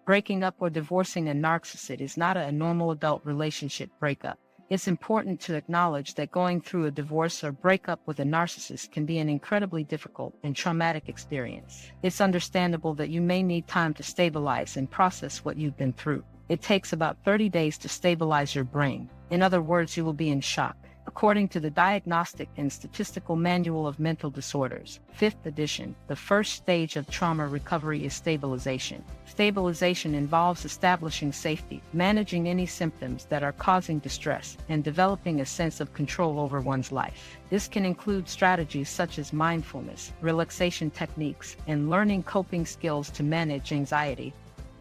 Breaking up or divorcing a narcissist is not a normal adult relationship breakup. It's important to acknowledge that going through a divorce or breakup with a narcissist can be an incredibly difficult and traumatic experience. It's understandable that you may need time to stabilize and process what you've been through. It takes about 30 days to stabilize your brain. In other words, you will be in shock. According to the Diagnostic and Statistical Manual of Mental Disorders, 5th edition, the first stage of trauma recovery is stabilization. Stabilization involves establishing safety, managing any symptoms that are causing distress, and developing a sense of control over one's life. This can include strategies such as mindfulness, relaxation techniques, and learning coping skills to manage anxiety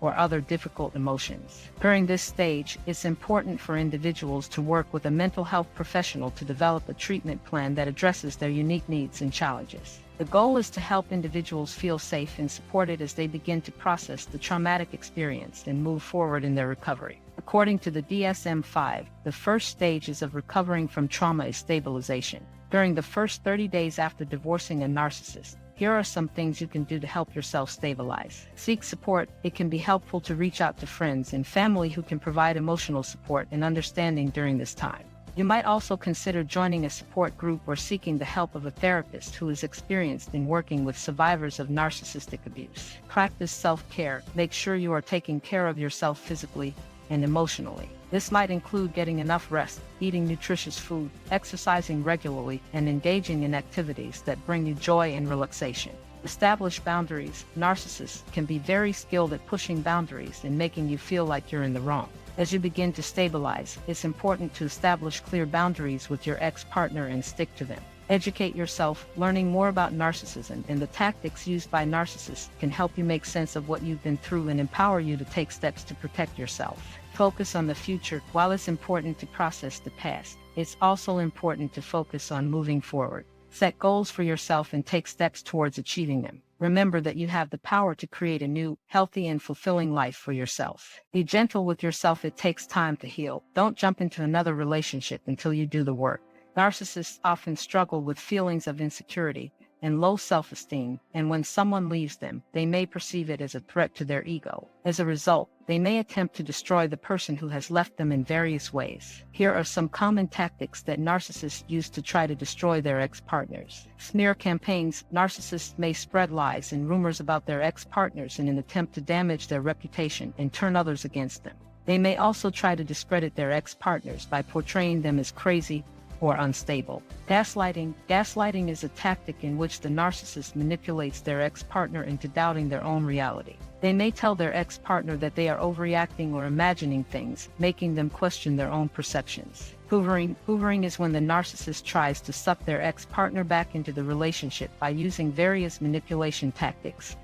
or other difficult emotions. During this stage, it's important for individuals to work with a mental health professional to develop a treatment plan that addresses their unique needs and challenges. The goal is to help individuals feel safe and supported as they begin to process the traumatic experience and move forward in their recovery. According to the DSM-5, the first stages of recovering from trauma is stabilization. During the first 30 days after divorcing a narcissist, here are some things you can do to help yourself stabilize. Seek support. It can be helpful to reach out to friends and family who can provide emotional support and understanding during this time. You might also consider joining a support group or seeking the help of a therapist who is experienced in working with survivors of narcissistic abuse. Practice self-care. Make sure you are taking care of yourself physically and emotionally. This might include getting enough rest, eating nutritious food, exercising regularly, and engaging in activities that bring you joy and relaxation. Establish boundaries. Narcissists can be very skilled at pushing boundaries and making you feel like you're in the wrong. As you begin to stabilize, it's important to establish clear boundaries with your ex-partner and stick to them. Educate yourself. Learning more about narcissism and the tactics used by narcissists can help you make sense of what you've been through and empower you to take steps to protect yourself. Focus on the future. While it's important to process the past, it's also important to focus on moving forward. Set goals for yourself and take steps towards achieving them. Remember that you have the power to create a new, healthy, and fulfilling life for yourself. Be gentle with yourself. It takes time to heal. Don't jump into another relationship until you do the work. Narcissists often struggle with feelings of insecurity and low self-esteem, and when someone leaves them, they may perceive it as a threat to their ego. As a result, they may attempt to destroy the person who has left them in various ways. Here are some common tactics that narcissists use to try to destroy their ex-partners. Smear campaigns. Narcissists may spread lies and rumors about their ex-partners in an attempt to damage their reputation and turn others against them. They may also try to discredit their ex-partners by portraying them as crazy or unstable. Gaslighting. Gaslighting is a tactic in which the narcissist manipulates their ex-partner into doubting their own reality. They may tell their ex-partner that they are overreacting or imagining things, making them question their own perceptions. Hoovering. Hoovering is when the narcissist tries to suck their ex-partner back into the relationship by using various manipulation tactics,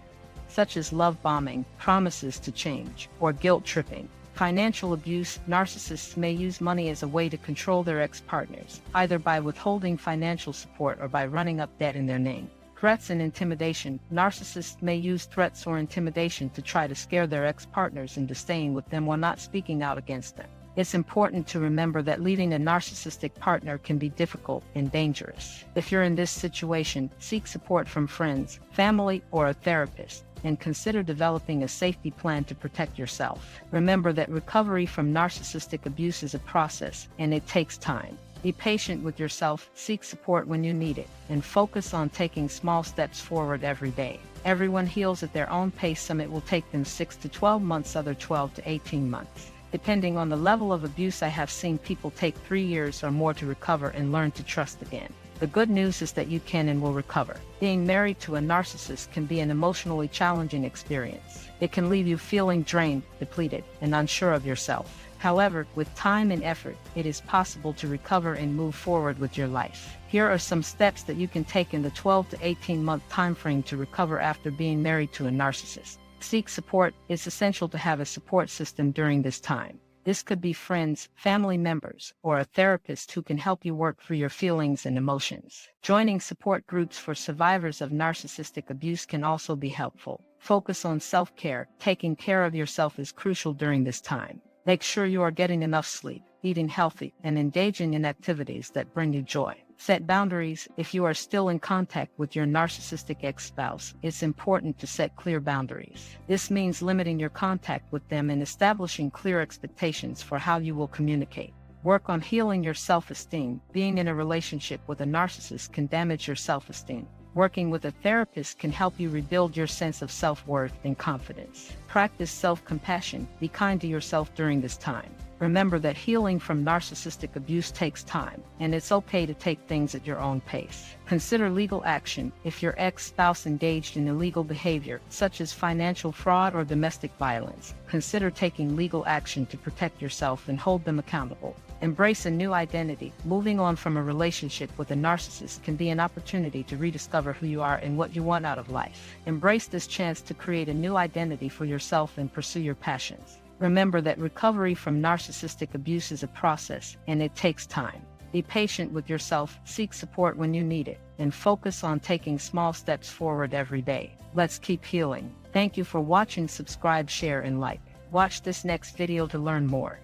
such as love bombing, promises to change, or guilt tripping. Financial abuse. Narcissists may use money as a way to control their ex-partners, either by withholding financial support or by running up debt in their name. Threats and intimidation. Narcissists may use threats or intimidation to try to scare their ex-partners into staying with them while not speaking out against them. It's important to remember that leaving a narcissistic partner can be difficult and dangerous. If you're in this situation, seek support from friends, family, or a therapist, and consider developing a safety plan to protect yourself. Remember that recovery from narcissistic abuse is a process, and it takes time. Be patient with yourself, seek support when you need it, and focus on taking small steps forward every day. Everyone heals at their own pace. Some it will take them 6 to 12 months, other 12 to 18 months. Depending on the level of abuse, I have seen people take 3 years or more to recover and learn to trust again. The good news is that you can and will recover. Being married to a narcissist can be an emotionally challenging experience. It can leave you feeling drained, depleted, and unsure of yourself. However, with time and effort, it is possible to recover and move forward with your life. Here are some steps that you can take in the 12 to 18-month time frame to recover after being married to a narcissist. Seek support. It's essential to have a support system during this time. This could be friends, family members, or a therapist who can help you work through your feelings and emotions. Joining support groups for survivors of narcissistic abuse can also be helpful. Focus on self-care. Taking care of yourself is crucial during this time. Make sure you are getting enough sleep, eating healthy, and engaging in activities that bring you joy. Set boundaries. If you are still in contact with your narcissistic ex-spouse, it's important to set clear boundaries. This means limiting your contact with them and establishing clear expectations for how you will communicate. Work on healing your self-esteem. Being in a relationship with a narcissist can damage your self-esteem. Working with a therapist can help you rebuild your sense of self-worth and confidence. Practice self-compassion. Be kind to yourself during this time. Remember that healing from narcissistic abuse takes time, and it's okay to take things at your own pace. Consider legal action. If your ex-spouse engaged in illegal behavior, such as financial fraud or domestic violence, consider taking legal action to protect yourself and hold them accountable. Embrace a new identity. Moving on from a relationship with a narcissist can be an opportunity to rediscover who you are and what you want out of life. Embrace this chance to create a new identity for yourself and pursue your passions. Remember that recovery from narcissistic abuse is a process, and it takes time. Be patient with yourself, seek support when you need it, and focus on taking small steps forward every day. Let's keep healing. Thank you for watching. Subscribe, share, and like. Watch this next video to learn more.